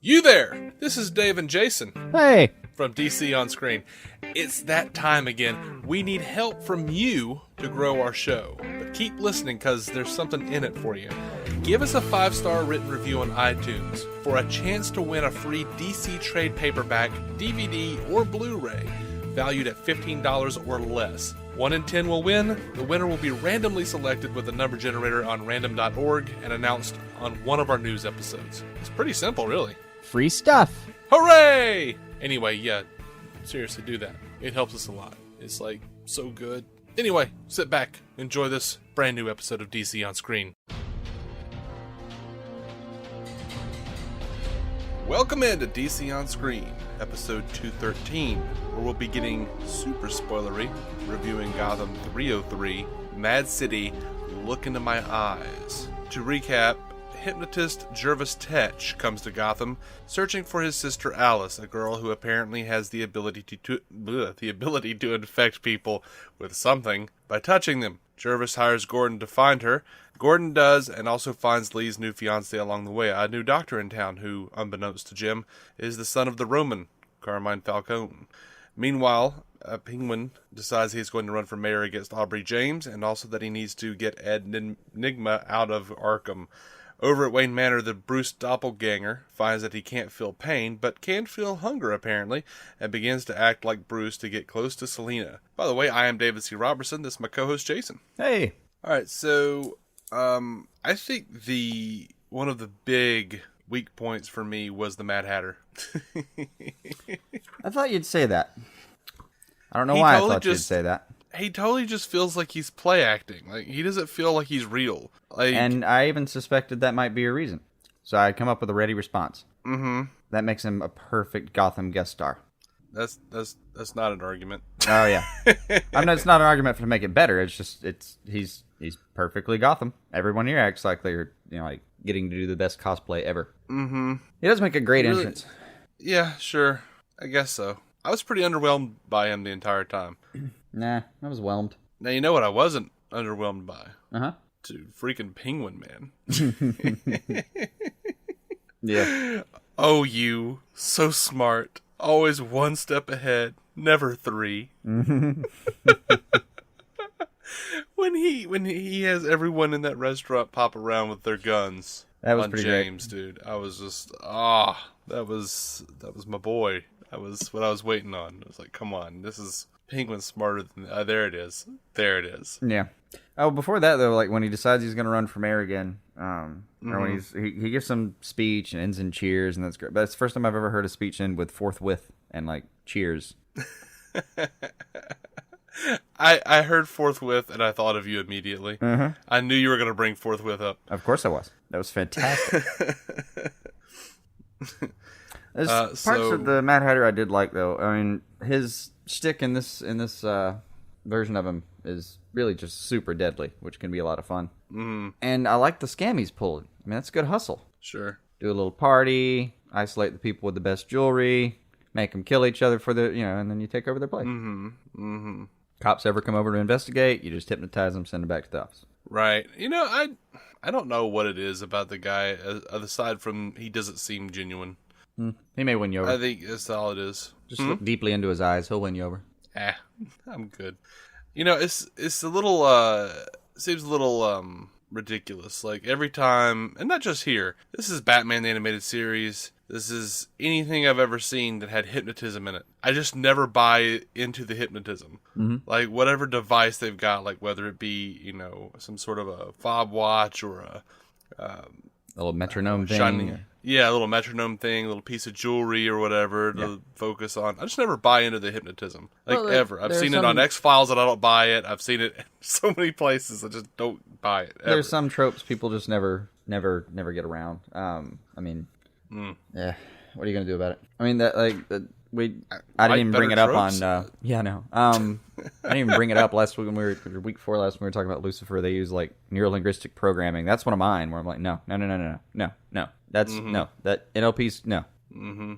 You there! This is Dave and Jason Hey! from DC On Screen. It's that time again. We need help from you to grow our show. But keep listening because there's something in it for you. Give us a 5-star written review on iTunes for a chance to win a free DC trade paperback, DVD, or Blu Ray valued at $15 or less. 1 in 10 will win. The winner will be randomly selected with a number generator on random.org and announced on one of our news episodes. It's pretty simple, really. Free stuff! Hooray! Anyway, yeah, seriously, do that. It helps us a lot. It's, like, so good. Anyway, sit back. Enjoy this brand new episode of DC On Screen. Welcome into DC On Screen, episode 213, where we'll be getting super spoilery, reviewing Gotham 303, Mad City, Look Into My Eyes. To recap, Hypnotist Jervis Tetch comes to Gotham, searching for his sister Alice, a girl who apparently has the ability to infect people with something by touching them. Jervis hires Gordon to find her. Gordon does, and also finds Lee's new fiancé along the way, a new doctor in town who, unbeknownst to Jim, is the son of the Roman, Carmine Falcone. Meanwhile, Penguin decides he's going to run for mayor against Aubrey James, and also that he needs to get Ed Nygma out of Arkham. Over at Wayne Manor, the Bruce doppleganger finds that he can't feel pain, but can feel hunger apparently, and begins to act like Bruce to get close to Selina. By the way, I am David C. Robertson. This is my co-host Jason. Hey! Alright, so I think one of the big weak points for me was the Mad Hatter. I thought you'd say that. I don't know why I thought you'd say that. He totally just feels like he's play acting. Like, he doesn't feel like he's real. Like, and I even suspected that might be a reason. So I come up with a ready response. Mm-hmm. That makes him a perfect Gotham guest star. That's not an argument. Oh yeah. I mean, it's not an argument to make it better. It's just he's perfectly Gotham. Everyone here acts like they're like getting to do the best cosplay ever. Mm-hmm. He does make a great entrance. Yeah, sure. I guess so. I was pretty underwhelmed by him the entire time. Nah, I was whelmed. Now, you know what I wasn't underwhelmed by? Uh-huh. Dude, freaking Penguin, man. Yeah. Oh, you. So smart. Always one step ahead. Never three. Mm-hmm. When he has everyone in that restaurant pop around with their guns. That was on pretty James, great. Dude. I was just, that was my boy. That was what I was waiting on. I was like, come on, this is Penguin's smarter than... there it is. There it is. Yeah. Oh, before that, though, like, when he decides he's going to run for mayor again, or when he gives some speech and ends in cheers, and that's great. But that's the first time I've ever heard a speech end with forthwith and, like, cheers. I heard forthwith, and I thought of you immediately. Uh-huh. I knew you were going to bring forthwith up. Of course I was. That was fantastic. There's parts of the Mad Hatter I did like, though. I mean, his shtick in this version of him is really just super deadly, which can be a lot of fun. Mm. And I like the scam he's pulled. I mean, that's good hustle. Sure. Do a little party, isolate the people with the best jewelry, make them kill each other for and then you take over their place. Mm-hmm. Mm-hmm. Cops ever come over to investigate, you just hypnotize them, send them back to the office. Right. I don't know what it is about the guy, aside from he doesn't seem genuine. He may win you over. I think that's all it is. Just look deeply into his eyes. He'll win you over. I'm good. It's a little, seems a little, ridiculous. Like, every time, and not just here, this is Batman the Animated Series. This is anything I've ever seen that had hypnotism in it. I just never buy into the hypnotism. Mm-hmm. Like, whatever device they've got, like, whether it be, some sort of a fob watch or a little metronome thing. Yeah, a little metronome thing, a little piece of jewelry or whatever to focus on. I just never buy into the hypnotism. Ever. I've seen it on X-Files and I don't buy it. I've seen it in so many places. I just don't buy it. Ever. There's some tropes people just never get around. Yeah. What are you going to do about it? I mean, I didn't even bring it up on... I didn't even bring it up last week week before last when we were talking about Lucifer. They use, like, neuro-linguistic programming. That's one of mine where I'm like, no. That's, no. That NLP's, no. Mm-hmm.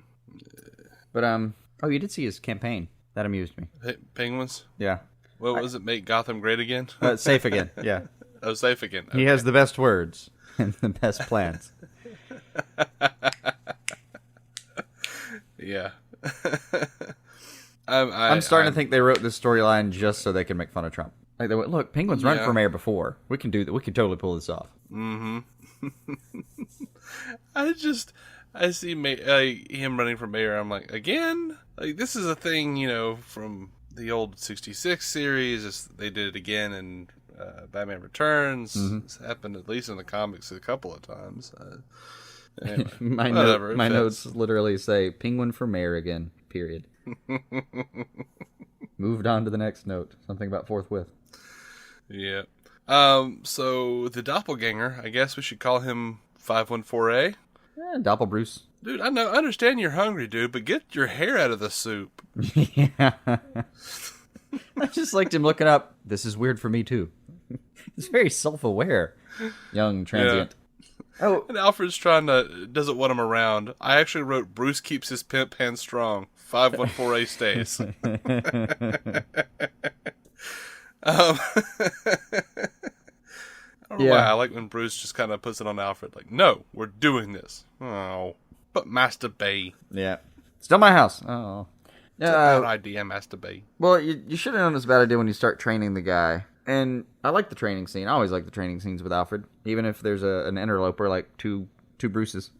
But, you did see his campaign. That amused me. Penguins? Yeah. What was it? Make Gotham great again? Safe again, yeah. Oh, safe again. Okay. He has the best words and the best plans. Yeah. I'm starting to think they wrote this storyline just so they can make fun of Trump. Like, they went, look, Penguin's run for mayor before. We can do that. We can totally pull this off. Mm-hmm. I see him running for mayor. I'm like, again? Like, this is a thing, from the old 66 series. They did it again in Batman Returns. Mm-hmm. It's happened at least in the comics a couple of times. Anyway, my notes literally say, Penguin for mayor again, period. Moved on to the next note. Something about forthwith. Yeah. So the doppelganger, I guess we should call him 514A. Yeah, Doppel Bruce. Dude, I understand you're hungry, dude, but get your hair out of the soup. Yeah. I just liked him looking up. This is weird for me too. He's very self-aware, young transient. Yeah. Oh, and Alfred's doesn't want him around. I actually wrote, Bruce keeps his pimp hand strong. 514A stays. I don't know why. I like when Bruce just kind of puts it on Alfred. Like, no, we're doing this. Oh, but Master B. Yeah. Still my house. Oh. It's a bad idea, Master B. Well, you should have known it's a bad idea when you start training the guy. And I like the training scene. I always like the training scenes with Alfred. Even if there's an interloper, like two Bruces.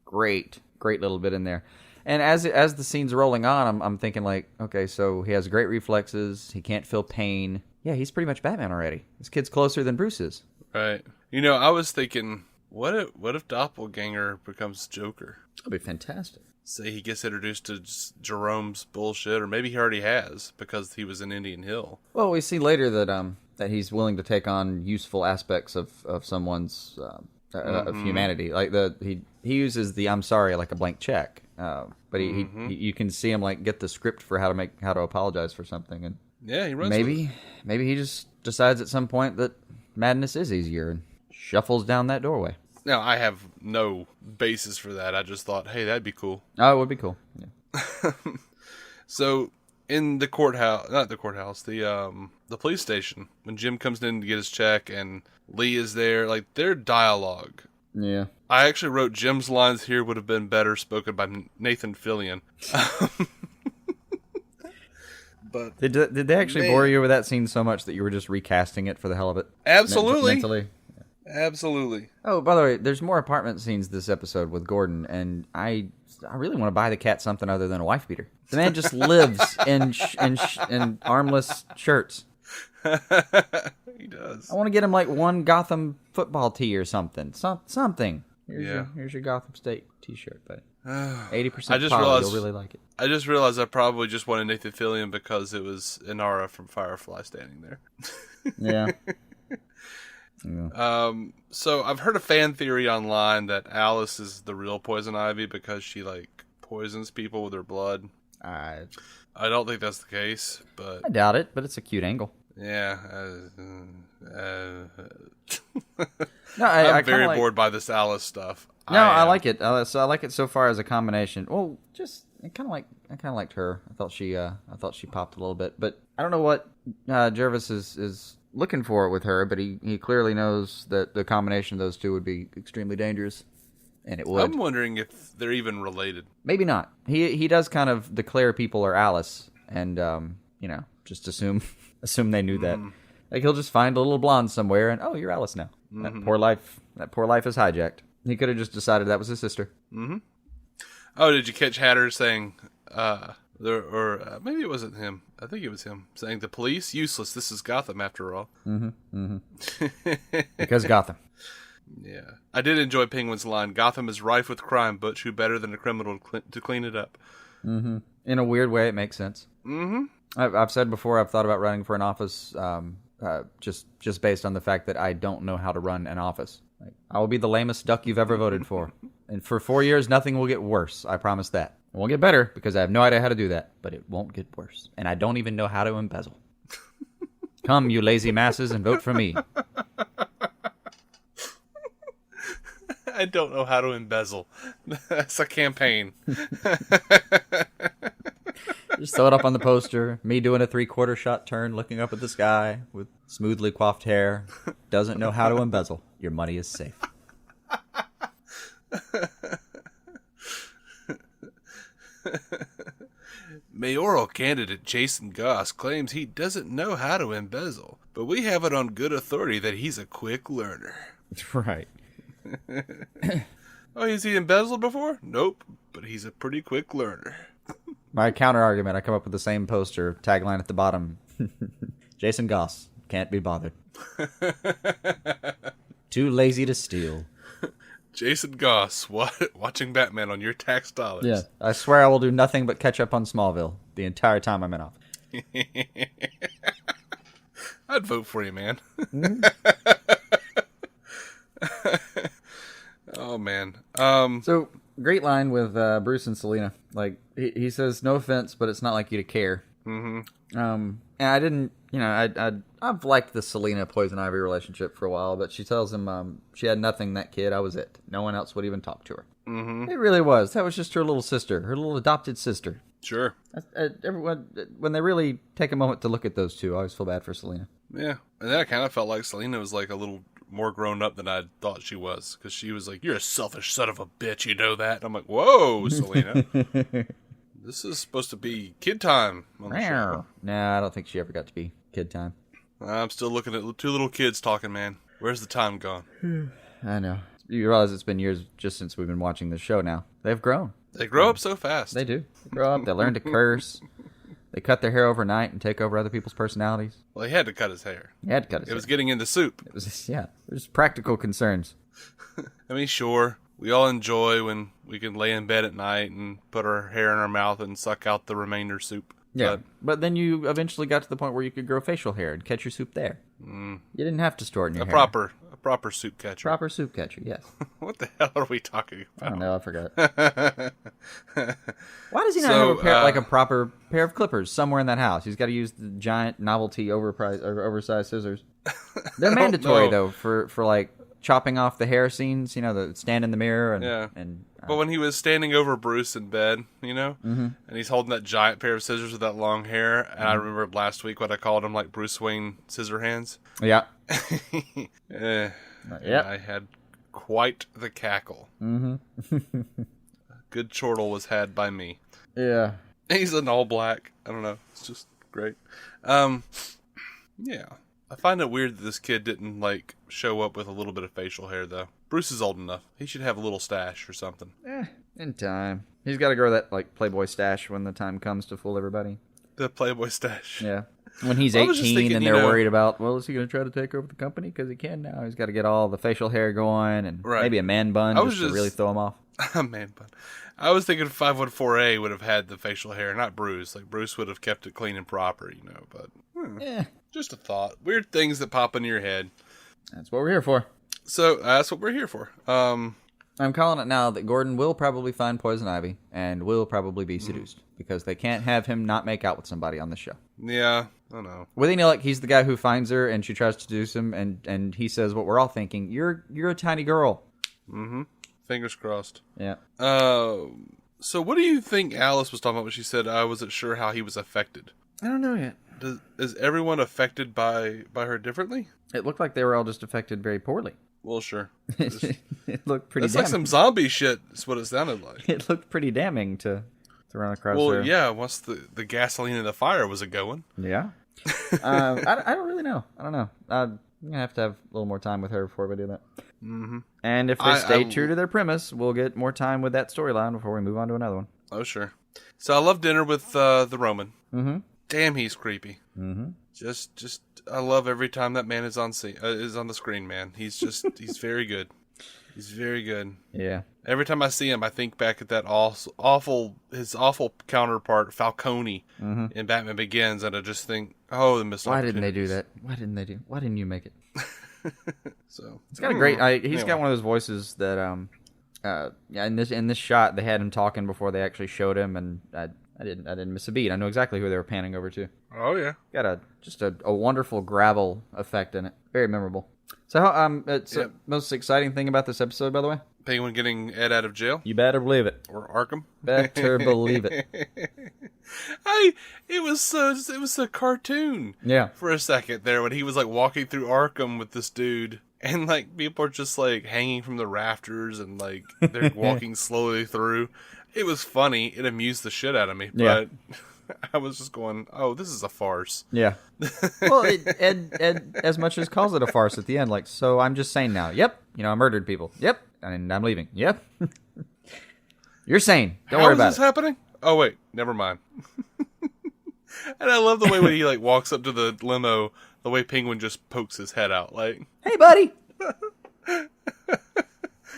Great little bit in there. And as the scene's rolling on, I'm thinking like, okay, so he has great reflexes. He can't feel pain. Yeah, he's pretty much Batman already. This kid's closer than Bruce is. Right. I was thinking, what if Doppelganger becomes Joker? That'd be fantastic. Say he gets introduced to Jerome's bullshit, or maybe he already has because he was in Indian Hill. Well, we see later that he's willing to take on useful aspects of someone's of humanity. Like he uses the "I'm sorry" like a blank check. But he you can see him like get the script for how to apologize for something, and yeah, he runs. Maybe he just decides at some point that madness is easier and shuffles down that doorway. Now, I have no basis for that. I just thought, hey, that'd be cool. Oh, it would be cool. Yeah. So in the courthouse, not the courthouse, the police station, when Jim comes in to get his check and Lee is there, like their dialogue. Yeah. I actually wrote Jim's lines here would have been better spoken by Nathan Fillion. But did they actually bore you with that scene so much that you were just recasting it for the hell of it? Absolutely. Mentally. Absolutely. Oh, by the way, there's more apartment scenes this episode with Gordon, and I really want to buy the cat something other than a wife beater. The man just lives in armless shirts. He does. I want to get him like one Gotham football tee or something. Something. Here's your Gotham State t-shirt, buddy. 80% poly, you'll really like it. I just realized I probably just wanted Nathan Fillion because it was Inara from Firefly standing there. Yeah. So I've heard a fan theory online that Alice is the real Poison Ivy because she like poisons people with her blood. I don't think that's the case, but I doubt it. But it's a cute angle. Yeah. No, I'm very bored by this Alice stuff. No, I like it. So I like it so far as a combination. Well, I kind of liked her. I thought she popped a little bit, but I don't know what Jervis is looking for with her, but he clearly knows that the combination of those two would be extremely dangerous, and it would. I'm wondering if they're even related. Maybe not. He does kind of declare people are Alice, and just assume they knew that. Like he'll just find a little blonde somewhere, and you're Alice now. Mm-hmm. That poor life is hijacked. He could have just decided that was his sister. Mm-hmm. Oh, did you catch Hatter saying, maybe it wasn't him. I think it was him saying, "The police useless. This is Gotham after all." Mm-hmm. Mm-hmm. Because Gotham. Yeah, I did enjoy Penguin's line. Gotham is rife with crime, Butch. Who better than a criminal to clean it up? Mm-hmm. In a weird way, it makes sense. Mm-hmm. I've said before, I've thought about running for an office, just based on the fact that I don't know how to run an office. I will be the lamest duck you've ever voted for. And for 4 years, nothing will get worse. I promise that. It won't get better because I have no idea how to do that, but it won't get worse. And I don't even know how to embezzle. Come, you lazy masses, and vote for me. I don't know how to embezzle. That's a campaign. Just throw it up on the poster. Me doing a 3/4 shot turn, looking up at the sky with smoothly coiffed hair. Doesn't know how to embezzle. Your money is safe. Mayoral candidate Jason Goss claims he doesn't know how to embezzle, but we have it on good authority that he's a quick learner. Right. Oh, has he embezzled before? Nope, but he's a pretty quick learner. My counter argument, I come up with the same poster, tagline at the bottom. Jason Goss, can't be bothered. Too lazy to steal. Jason Goss, watching Batman on your tax dollars. Yeah, I swear I will do nothing but catch up on Smallville the entire time I'm in office. I'd vote for you, man. Oh, man. So, great line with Bruce and Selina. Like, he says, no offense, but it's not like you to care. Mm-hmm. And I didn't, I've liked the Selina Poison Ivy relationship for a while, but she tells him she had nothing, that kid. I was it. No one else would even talk to her. Mm-hmm. It really was. That was just her little sister, her little adopted sister. Sure. Everyone, when they really take a moment to look at those two, I always feel bad for Selina. Yeah. And then I kind of felt like Selina was like a little more grown up than I thought she was, because she was like, "You're a selfish son of a bitch, you know that?" And I'm like, "Whoa, Selina." This is supposed to be kid time on the show. Nah, I don't think she ever got to be kid time. I'm still looking at two little kids talking, man. Where's the time gone? I know. You realize it's been years just since we've been watching this show now. They've grown. They grow up so fast. They do. They grow up. They learn to curse. They cut their hair overnight and take over other people's personalities. Well, he had to cut his hair. He had to cut his hair. It was getting into soup. It was, yeah. There's practical concerns. I mean, sure. We all enjoy when we can lay in bed at night and put our hair in our mouth and suck out the remainder soup. Yeah, but then you eventually got to the point where you could grow facial hair and catch your soup there. You didn't have to store it in your hair. A proper soup catcher. Proper soup catcher, yes. What the hell are we talking about? I don't know, I forgot. Why does he not have a proper pair of clippers somewhere in that house? He's got to use the giant novelty oversized scissors. They're mandatory, though, for like chopping off the hair scenes, the stand in the mirror. But when he was standing over Bruce in bed, and he's holding that giant pair of scissors with that long hair, and I remember last week what I called him, like Bruce Wayne scissor hands. Yeah. I had quite the cackle. Mm-hmm. Good chortle was had by me. Yeah. He's in all black. I don't know. It's just great. Yeah. I find it weird that this kid didn't, show up with a little bit of facial hair, though. Bruce is old enough. He should have a little stash or something. In time. He's got to grow that, Playboy stash when the time comes to fool everybody. The Playboy stash. Yeah. When he's 18 and they're worried about, is he going to try to take over the company? Because he can now. He's got to get all the facial hair going and maybe a man bun to really throw him off. A man bun. I was thinking 514A would have had the facial hair, not Bruce. Bruce would have kept it clean and proper, but... Just a thought. Weird things that pop into your head. That's what we're here for. So, that's what we're here for. I'm calling it now that Gordon will probably find Poison Ivy and will probably be seduced. Because they can't have him not make out with somebody on the show. Yeah, I know. Well, he's the guy who finds her and she tries to seduce him and he says what we're all thinking. You're a tiny girl. Mm-hmm. Fingers crossed. Yeah. So what do you think Alice was talking about when she said I wasn't sure how he was affected? I don't know yet. Is everyone affected by her differently? It looked like they were all just affected very poorly. Well, sure. It looked pretty damning. It's like some zombie shit is what it sounded like. It looked pretty damning to run across her. Well, yeah, once the gasoline in the fire was a-going. Yeah. I don't really know. I don't know. I'm going to have a little more time with her before we do that. Mm-hmm. And if they stay true to their premise, we'll get more time with that storyline before we move on to another one. Oh, sure. So I love dinner with the Roman. Mm-hmm. Damn, he's creepy. Mm-hmm. Just, I love every time that man is on the screen, man. He's very good. He's very good. Yeah. Every time I see him, I think back at that his awful counterpart, Falcone, in Batman Begins, and I just think, the missed opportunities. Why didn't they do that? Why didn't you make it? So it's got a great. He's got one of those voices that in this shot they had him talking before they actually showed him, and I didn't miss a beat. I know exactly who they were panning over to. Oh yeah, got a wonderful gravel effect in it. Very memorable. So the most exciting thing about this episode, by the way? Penguin getting Ed out of jail. You better believe it. Or Arkham. Better believe it. It was a cartoon. Yeah. For a second there when he was walking through Arkham with this dude, and like people are just like hanging from the rafters and like they're walking slowly through. It was funny. It amused the shit out of me. But I was just going, "Oh, this is a farce." Yeah. Well, Ed as much as calls it a farce at the end. Like, so I'm just saying now. Yep. I murdered people. Yep. And I'm leaving. Yep. You're sane. Don't worry about it. How is this happening? Oh wait, never mind. And I love the way when he like walks up to the limo, the way Penguin just pokes his head out, like, "Hey, buddy,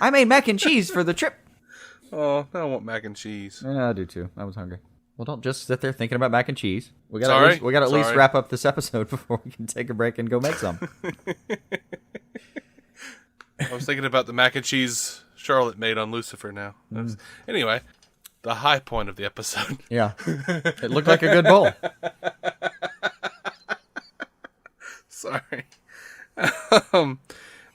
I made mac and cheese for the trip." Oh, I don't want mac and cheese. Yeah, I do too. I was hungry. Well, don't just sit there thinking about mac and cheese. We got to at least wrap up this episode before we can take a break and go make some. I was thinking about the mac and cheese Charlotte made on Lucifer now. Anyway, the high point of the episode. Yeah. It looked like a good bowl. Sorry.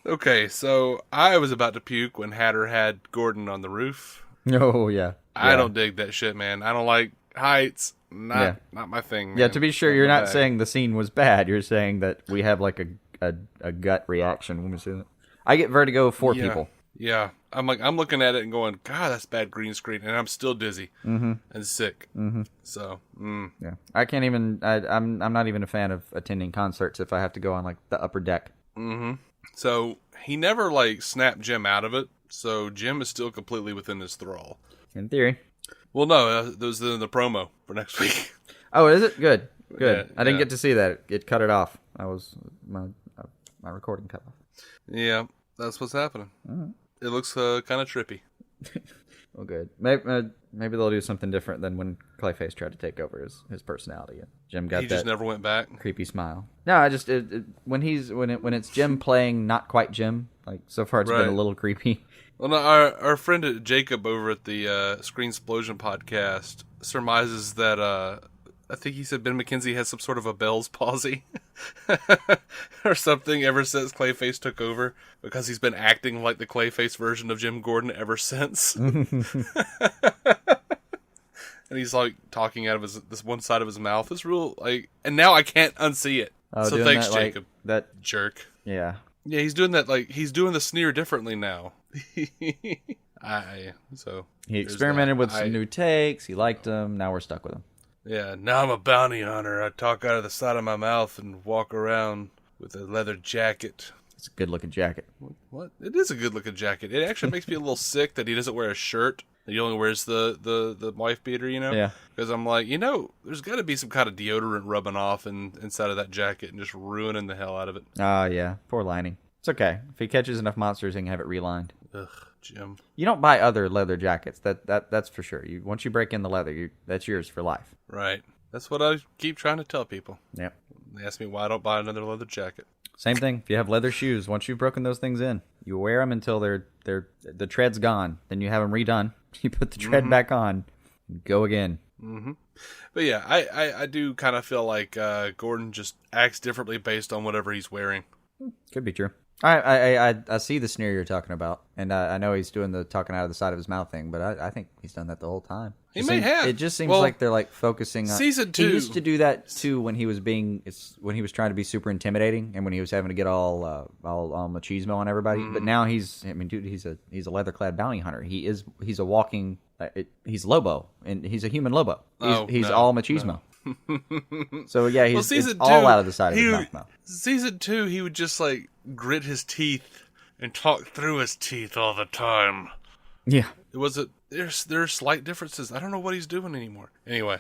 Okay, so I was about to puke when Hatter had Gordon on the roof. Oh, yeah. I don't dig that shit, man. I don't like heights. Not my thing, man. Yeah, to be sure, you're not saying the scene was bad. You're saying that we have like a gut reaction when we see that. I get vertigo of 4 people. Yeah. I'm looking at it and going, God, that's bad green screen. And I'm still dizzy and sick. Mm-hmm. So, yeah. I can't even, I'm not even a fan of attending concerts if I have to go on like the upper deck. Mm-hmm. So he never like snapped Jim out of it. So Jim is still completely within his thrall. In theory. Well, no, that was in the promo for next week. Oh, is it? Good. Yeah, I didn't get to see that. It cut it off. My recording cut off. Yeah, that's what's happening. Mm-hmm. It looks kind of trippy. Well, good. Maybe they'll do something different than when Clayface tried to take over his personality. Jim got He just never went back. Creepy smile. No, I just when it's Jim playing not quite Jim. Like so far, it's been a little creepy. Well, no, our friend Jacob over at the Screen Explosion podcast surmises that I think he said Ben McKenzie has some sort of a Bell's palsy or something ever since Clayface took over, because he's been acting like the Clayface version of Jim Gordon ever since. And he's like talking out of this one side of his mouth. It's real, like, and now I can't unsee it. Oh, so thanks, that, Jacob. Like, that jerk. Yeah. Yeah, he's doing that. Like, he's doing the sneer differently now. So he experimented with some new takes. He liked them. Now we're stuck with them. Yeah, now I'm a bounty hunter. I talk out of the side of my mouth and walk around with a leather jacket. It's a good-looking jacket. What? It is a good-looking jacket. It actually makes me a little sick that he doesn't wear a shirt. He only wears the wife beater, you know? Yeah. Because I'm like, there's got to be some kind of deodorant rubbing off inside of that jacket and just ruining the hell out of it. Oh, yeah. Poor lining. It's okay. If he catches enough monsters, he can have it relined. Ugh, Jim. You don't buy other leather jackets. That's for sure. Once you break in the leather, that's yours for life. Right. That's what I keep trying to tell people. Yep. They ask me why I don't buy another leather jacket. Same thing. If you have leather shoes, once you've broken those things in, you wear them until the tread's gone. Then you have them redone. You put the tread back on, and go again. Mm-hmm. But yeah, I do kind of feel like Gordon just acts differently based on whatever he's wearing. Could be true. I see the sneer you're talking about, and I know he's doing the talking out of the side of his mouth thing, but I think he's done that the whole time. It just seems like they're like focusing on season 2. He used to do that too when he was trying to be super intimidating, and when he was having to get all machismo on everybody. But now he's a leather clad bounty hunter. He's a walking he's Lobo, and he's a human Lobo. He's all machismo. No. So yeah, he's all out of the side of his mouth. Season 2, he would just like grit his teeth and talk through his teeth all the time. Yeah, there are slight differences. I don't know what he's doing anymore. Anyway,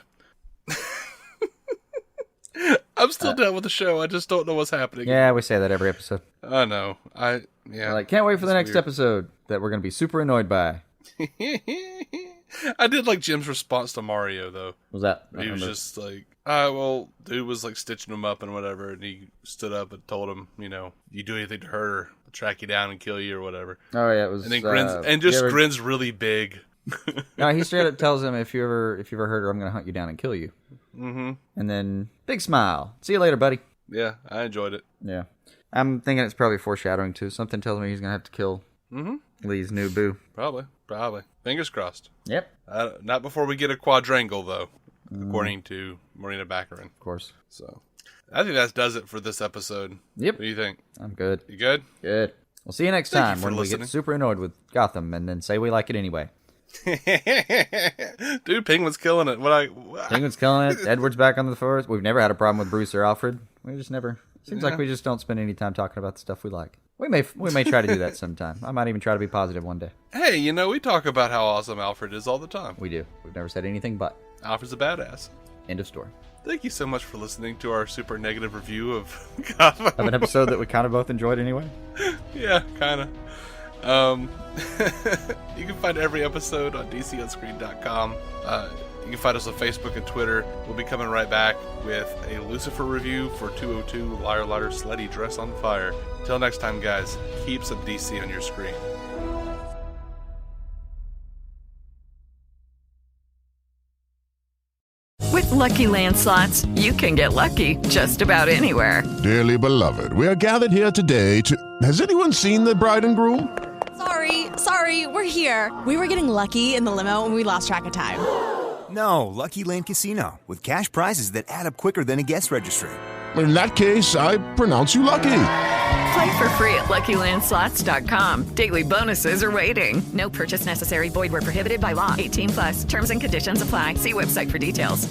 I'm still down with the show. I just don't know what's happening. Yeah, we say that every episode. I know. Can't wait for the next episode that we're gonna be super annoyed by. I did like Jim's response to Mario, though. What was that? He was just like, dude was like stitching him up and whatever, and he stood up and told him, you do anything to hurt her, I'll track you down and kill you or whatever. Oh yeah, it was. And then grins really big. No, he straight up tells him, if you ever hurt her, I'm gonna hunt you down and kill you. Mm-hmm. And then big smile. See you later, buddy. Yeah, I enjoyed it. Yeah, I'm thinking it's probably foreshadowing too. Something tells me he's gonna have to kill Lee's new boo. Probably. Fingers crossed. Yep. Not before we get a quadrangle, though, according to Marina Baccarin. Of course. So, I think that does it for this episode. Yep. What do you think? I'm good. You good? Good. We'll see you next Thank you time for when listening. we get super annoyed with Gotham and then say we like it anyway. Dude, Penguin's killing it. Penguin's killing it. Edward's back on the force. We've never had a problem with Bruce or Alfred. We just never. Seems like we just don't spend any time talking about the stuff we like. We may try to do that sometime. I might even try to be positive one day. Hey, we talk about how awesome Alfred is all the time. We do. We've never said anything but. Alfred's a badass. End of story. Thank you so much for listening to our super negative review of Gotham. Of an episode that we kind of both enjoyed anyway. Yeah, kind of. You can find every episode on DCOnscreen.com. You can find us on Facebook and Twitter. We'll be coming right back with a Lucifer review for 202 Liar Lighter Slutty Dress on Fire. Till next time, guys, keep some DC on your screen. With Lucky Land Slots, you can get lucky just about anywhere. Dearly beloved, we are gathered here today to... Has anyone seen the bride and groom? Sorry, we're here. We were getting lucky in the limo and we lost track of time. No, Lucky Land Casino, with cash prizes that add up quicker than a guest registry. In that case, I pronounce you lucky. Play for free at LuckyLandSlots.com. Daily bonuses are waiting. No purchase necessary. Void where prohibited by law. 18+. Terms and conditions apply. See website for details.